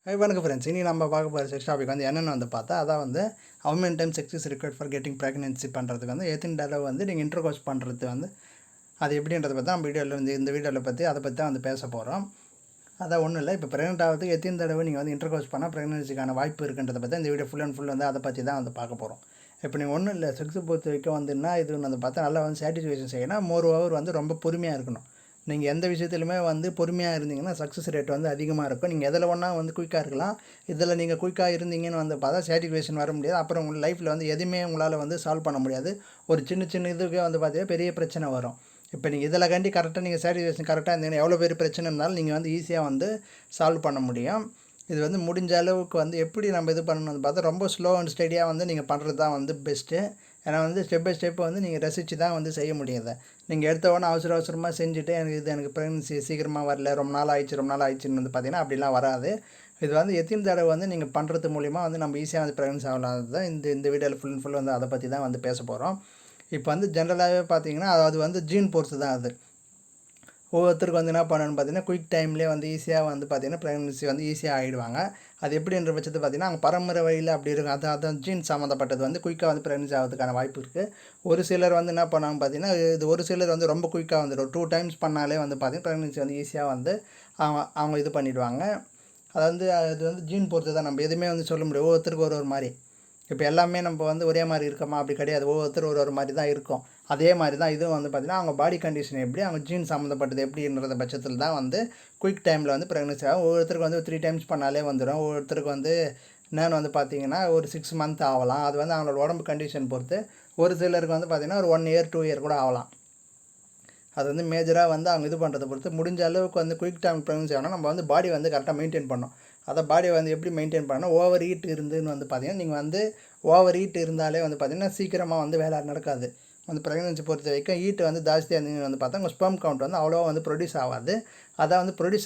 வணக்கம் ஃப்ரெண்ட்ஸ். இனி நம்ம பார்க்க போகிற செக்ஸ் டாபிக் வந்து என்னென்னு வந்து பார்த்தா, அதான் வந்து how many time sex is required for getting pregnancy பண்ணுறதுக்கு வந்து எத்தனை தடவை வந்து நீங்கள் இன்டர்கோர்ஸ் பண்ணுறது வந்து அது எப்படின்றத பற்றி நம்ம இந்த வீடியோவில் பற்றி அதை பற்றி தான் வந்து பேச போகிறோம். அதான் ஒன்றும் இல்லை, இப்போ ப்ரெக்னென்ட் ஆகிறதுக்கு எத்தனை தடவை நீங்கள் வந்து இன்டர்கோர்ஸ் பண்ணால் ப்ரெக்னன்சிக்கான வாய்ப்பு இருக்குன்றதை பற்றி இந்த வீடியோ ஃபுல் அண்ட் ஃபுல் வந்து அதை பற்றி தான் வந்து பார்க்க போகிறோம். இப்போ நீங்கள் ஒன்றும் இல்லை, செக்ஸை பொறுத்த வரைக்கும் வந்துன்னா இது வந்து பார்த்தா நல்லா வந்து சாட்டிஸ்ஃபேக்ஷன் செய்யணும். மோர் ஓவர் வந்து ரொம்ப பொறுமையாக இருக்கணும். நீங்கள் எந்த விஷயத்துலையுமே வந்து பொறுமையாக இருந்தீங்கன்னா சக்ஸஸ் ரேட் வந்து அதிகமாக இருக்கும். நீங்கள் எதில் ஒன்றா வந்து குயிக்காக இருக்கலாம், இதில் நீங்கள் குயிக்காக இருந்தீங்கன்னு வந்து பார்த்தா சாட்டிஸ்ஃபேக்ஷன் வர முடியாது. அப்புறம் உங்கள் லைஃப்பில் வந்து எதுவுமே உங்களால் வந்து சால்வ் பண்ண முடியாது. ஒரு சின்ன இதுக்கே வந்து பார்த்தீங்கன்னா பெரிய பிரச்சனை வரும். இப்போ நீங்கள் இதில் கண்டி கரெக்டாக நீங்கள் சாட்டிஸ்ஃபேக்ஷன் கரெக்டாக இருந்தீங்கன்னா எவ்வளோ பெரிய பிரச்சனை இருந்தாலும் நீங்கள் வந்து ஈஸியாக வந்து சால்வ் பண்ண முடியும். இது வந்து முடிஞ்ச அளவுக்கு வந்து எப்படி நம்ம இது பண்ணணும்னு பார்த்தா ரொம்ப ஸ்லோ அண்ட் ஸ்டடியாக வந்து நீங்கள் பண்ணுறது தான் வந்து பெஸ்ட்டு. ஏன்னா வந்து ஸ்டெப் பை ஸ்டெப் வந்து நீங்கள் ரசித்து தான் வந்து செய்ய முடியாது. நீங்கள் எடுத்த உடனே அவசரமாக செஞ்சுட்டு எனக்கு ப்ரெக்னன்சி சீக்கிரமாக வரல, ரொம்ப நாள் ஆயிடுச்சுன்னு வந்து பார்த்தீங்கன்னா அப்படிலாம் வராது. இது வந்து எத்தனை தடவை வந்து நீங்கள் பண்ணுறது மூலிமா வந்து நம்ம ஈஸியாக வந்து ப்ரெக்னன்சி ஆகலாம் தான் இந்த வீடியோவில் ஃபுல் வந்து அதை பற்றி தான் வந்து பேச போகிறோம். இப்போ வந்து ஜென்ரலாகவே பார்த்தீங்கன்னா அது வந்து ஜீன் பொறுத்து தான். அது ஒவ்வொருத்தருக்கு வந்து என்ன பண்ணணும்னு பார்த்தீங்கன்னா குயிக் டைம்லேயே வந்து ஈஸியாக வந்து பார்த்திங்கன்னா ப்ரெக்னன்சி வந்து ஈஸியாக ஆகிடுவாங்க. அது எப்படின்ற பட்சத்தை பார்த்திங்கன்னா அவங்க பரம்பரை வழியில் அப்படி இருக்கும். அதான் ஜீன் சம்மந்தப்பட்டது வந்து குயிக்காக வந்து ப்ரெக்னன்சி ஆகிறதுக்கான வாய்ப்பு இருக்குது. ஒரு சிலர் வந்து என்ன பண்ணாங்க பார்த்திங்கன்னா இது ஒரு சிலர் வந்து ரொம்ப குயிக்காக வந்துடும். 2 டைம்ஸ் பண்ணாலே வந்து பார்த்திங்கன்னா ப்ரெக்னன்சி வந்து ஈஸியாக வந்து அவங்க இது பண்ணிவிடுவாங்க. அது வந்து ஜீன் பொறுத்து தான், நம்ம எதுவுமே வந்து சொல்ல முடியும். ஒவ்வொருத்தருக்கு ஒரு மாதிரி. இப்போ எல்லாமே நம்ம வந்து ஒரே மாதிரி இருக்கோமா அப்படி கிடையாது. ஒவ்வொருத்தர் ஒரு மாதிரி தான் இருக்கும். அதே மாதிரி தான் இதுவும் வந்து பார்த்திங்கன்னா அவங்க பாடி கண்டிஷன் எப்படி, அவங்க ஜீன் சம்மந்தப்பட்டது எப்படின்றத பட்சத்தில் தான் வந்து குயிக் டைமில் வந்து ப்ரெக்னன்சி ஆகும். ஒவ்வொருத்தருக்கு வந்து 3 டைம்ஸ் பண்ணாலே வந்துடும். ஒவ்வொருத்தருக்கு வந்து என்னென்னு வந்து பார்த்திங்கன்னா ஒரு 6 மந்த் ஆகலாம். அது வந்து அவங்களோட உடம்பு கண்டிஷன் பொறுத்து. ஒரு சிலருக்கு வந்து பார்த்திங்கன்னா ஒரு 1 இயர் 2 இயர் கூட ஆகலாம். அது வந்து மேஜராக வந்து அவங்க இது பண்ணுறதை பொறுத்து. முடிஞ்ச அளவுக்கு வந்து குயிக் டைம் ப்ரெக்னன்சி ஆகணும் நம்ம வந்து பாடி வந்து கரெக்டாக மெயின்டைன் பண்ணணும். அதை பாடியை வந்து எப்படி மெயின்டைன் பண்ணணும், ஓவர் ஹீட் இருந்துன்னு வந்து பார்த்திங்கன்னா நீங்கள் வந்து ஓவர் ஹீட் இருந்தாலே வந்து பார்த்திங்கன்னா சீக்கிரமாக வந்து வேலை நடக்காது. வந்து ப்ரெக்னன்சி பொறுத்த வரைக்கும் ஹீட் வந்து ஜாஸ்தியாக இருந்தீங்கன்னு வந்து பார்த்தா உங்கள் ஸ்பெர்ம் கவுண்ட் வந்து அவ்வளோவா வந்து ப்ரொடியூஸ் ஆகாது. அதான் வந்து ப்ரொடியூஸ்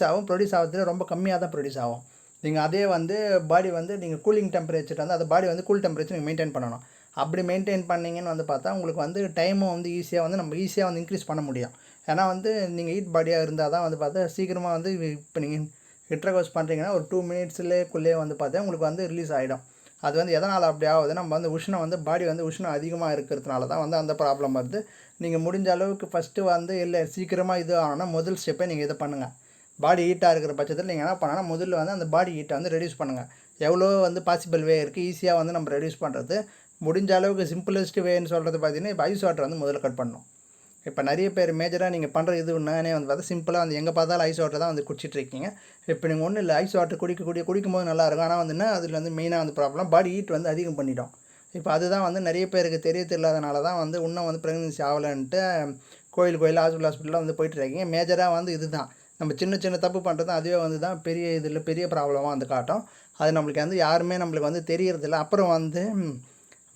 ஆகிறதுல ரொம்ப கம்மியாக தான் ப்ரொடியூஸ் ஆகும். நீங்கள் அதே வந்து பாடி வந்து நீங்கள் கூலிங் டெம்பரேச்சர் வந்து அந்த பாடி வந்து கூல் டெம்பரேச்சர் நீங்கள் மெயின்டைன் பண்ணணும். அப்படி மெயின்டைன் பண்ணிங்கன்னு வந்து பார்த்தா உங்களுக்கு வந்து டைமும் வந்து நம்ம ஈஸியாக வந்து இன்க்ரீஸ் பண்ண முடியும். ஏன்னா வந்து நீங்கள் ஹீட் பாடியாக இருந்தால் தான் வந்து பார்த்தா சீக்கிரமாக வந்து இப்போ நீங்கள் இன்டர்கோர்ஸ் பண்ணுறீங்கன்னா ஒரு 2 மினிட்ஸ்லேயே வந்து பார்த்தா உங்களுக்கு வந்து ரிலீஸ் ஆகிடும். அது வந்து எதனால் அப்படி ஆகுது, நம்ம வந்து உஷ்ணம் வந்து பாடி வந்து உஷ்ணம் அதிகமாக இருக்கிறதுனால தான் வந்து அந்த ப்ராப்ளம் வருது. நீங்கள் முடிஞ்ச அளவுக்கு ஃபஸ்ட்டு வந்து இல்லை சீக்கிரமாக இது ஆகணும்னா முதல் ஸ்டெப்பே நீங்கள் இதை பண்ணுங்கள். பாடி ஹீட்டாக இருக்கிற பட்சத்தில் நீங்கள் என்ன பண்ணால் முதல்ல வந்து அந்த பாடி ஹீட்டை வந்து ரெடியூஸ் பண்ணுங்கள். எவ்வளோ வந்து பாசிபிள் வே இருக்குது ஈஸியாக வந்து நம்ம ரெடியூஸ் பண்ணுறது. முடிஞ்ச அளவுக்கு சிம்பிளஸ்ட் வேன்னு சொல்கிறது பார்த்தீங்கன்னா இப்போ ஐஸ் வாட்டர் வந்து முதல்ல கட் பண்ணணும். இப்போ நிறைய பேர் மேஜராக நீங்கள் பண்ணுற இது என்னன்னே வந்து பார்த்தா சிம்பிளாக வந்து எங்கே பார்த்தாலும் ஐஸ் வாட்டர் தான் வந்து குடிச்சிட்ருக்கீங்க. இப்போ நீங்கள் ஒன்றும் இல்லை, ஐஸ் வாட்டர் குடிக்கும்போது நல்லாயிருக்கும். ஆனால் வந்துன்னா அதில் வந்து மெயினாக வந்து ப்ராப்ளம் பாடி ஹீட் வந்து அதிகம் பண்ணிட்டோம். இப்போ அதுதான் வந்து நிறைய பேருக்கு தெரியாதனால தான் வந்து இன்னும் வந்து ப்ரெக்னன்சி ஆகலைன்ட்டு கோயில் ஹாஸ்பிட்டலாக வந்து போயிட்டுருக்கீங்க. மேஜராக வந்து இது தான் நம்ம சின்ன தப்பு பண்ணுறது தான். அதுவே வந்து தான் பெரிய ப்ராப்ளமாக வந்து காட்டும். அது நம்மளுக்கு வந்து யாருமே நம்மளுக்கு வந்து தெரியறதில்ல. அப்புறம் வந்து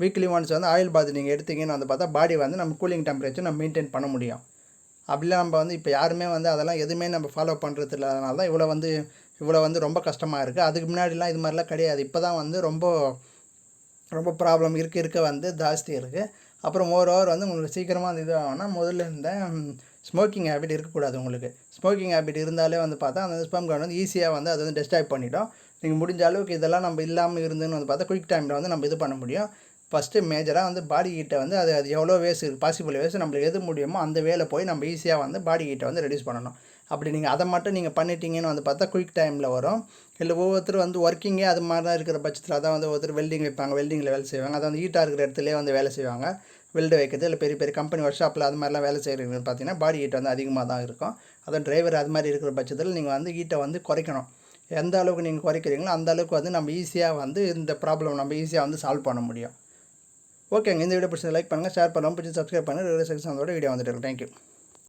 வீக்லி ஒன்ஸ் வந்து ஆயில் பாத் நீங்கள் எடுத்தீங்கன்னு வந்து பார்த்தா பாடி வந்து நம்ம கூலிங் டெம்பரேச்சர் நம்ம மெயின்டைன் பண்ண முடியும். அப்படிலாம் நம்ம வந்து இப்போ யாருமே வந்து அதெல்லாம் எதுவுமே நம்ம ஃபாலோ பண்ணுறது இல்லாதனால தான் இவ்வளோ வந்து ரொம்ப கஷ்டமாக இருக்குது. அதுக்கு முன்னாடிலாம் இது மாதிரிலாம் கிடையாது. இப்போ தான் வந்து ரொம்ப ப்ராப்ளம் இருக்க வந்து ஜாஸ்தி இருக்குது. அப்புறம் ஓவர் வந்து உங்களுக்கு சீக்கிரமாக அந்த இது ஆகும்னா முதல்ல இந்த ஸ்மோக்கிங் ஹேபிட் இருக்கக்கூடாது. உங்களுக்கு ஸ்மோக்கிங் ஹேபிட் இருந்தாலே வந்து பார்த்தா அந்த ஸ்பெர்ம் கவுண்ட் வந்து ஈஸியாக வந்து அது வந்து டெஸ்ட்ராய் பண்ணிவிடும். நீங்கள் முடிஞ்ச அளவுக்கு இதெல்லாம் நம்ம இல்லாமல் இருந்துன்னு வந்து பார்த்தா குயிக் டைமில் வந்து நம்ம இது பண்ண முடியும். ஃபஸ்ட்டு மேஜராக வந்து பாடி ஹீட்டை வந்து அது எவ்வளோ பாசிபிள் வேஸ் நம்மளுக்கு எது முடியுமோ அந்த வேலை போய் நம்ம ஈஸியாக வந்து பாடி ஹீட்டை வந்து ரெடியூஸ் பண்ணணும். அப்படி நீங்கள் அதை மட்டும் நீங்கள் பண்ணிட்டீங்கன்னு வந்து பார்த்தா குயிக் டைமில் வரும். இல்லை ஒவ்வொருத்தர் வந்து ஒர்க்கிங்கே அது மாதிரி தான் இருக்கிற பட்சத்தில் அதான் வந்து ஒருத்தர் வெல்டிங் வைப்பாங்க, வெல்டிங்கில் வேலை செய்வாங்க. அதை வந்து ஹீட்டாக இருக்கிற இடத்துலேயே வந்து வேலை செய்வாங்க. வெல்டு வைக்கிறது இல்லை பெரிய கம்பெனி ஒர்க் ஷாப்பில் அது மாதிரிலாம் வேலை செய்கிறது பார்த்தீங்கன்னா பாடி ஹீட் வந்து அதிகமாக தான் இருக்கும். அதான் டிரைவர் அது மாதிரி இருக்கிற பட்சத்தில் நீங்கள் வந்து ஹீட்டை வந்து குறைக்கணும். எந்த அளவுக்கு நீங்கள் குறைக்கிறீங்களோ அந்த அளவுக்கு வந்து நம்ம ஈஸியாக வந்து இந்த ப்ராப்ளம் நம்ம ஈஸியாக வந்து சால்வ் பண்ண முடியும். ஓகேங்க, இந்த வீடியோ பிடிச்சது லைக் பண்ணுங்கள், ஷேர் பண்ணுங்கள், பிடிச்சி சப்ஸ்கிரைப் பண்ணுங்கள். ரெகுலர் செக்ஷன் வீடியோ வந்துட்டு இருக்கும். தேங்க்யூ.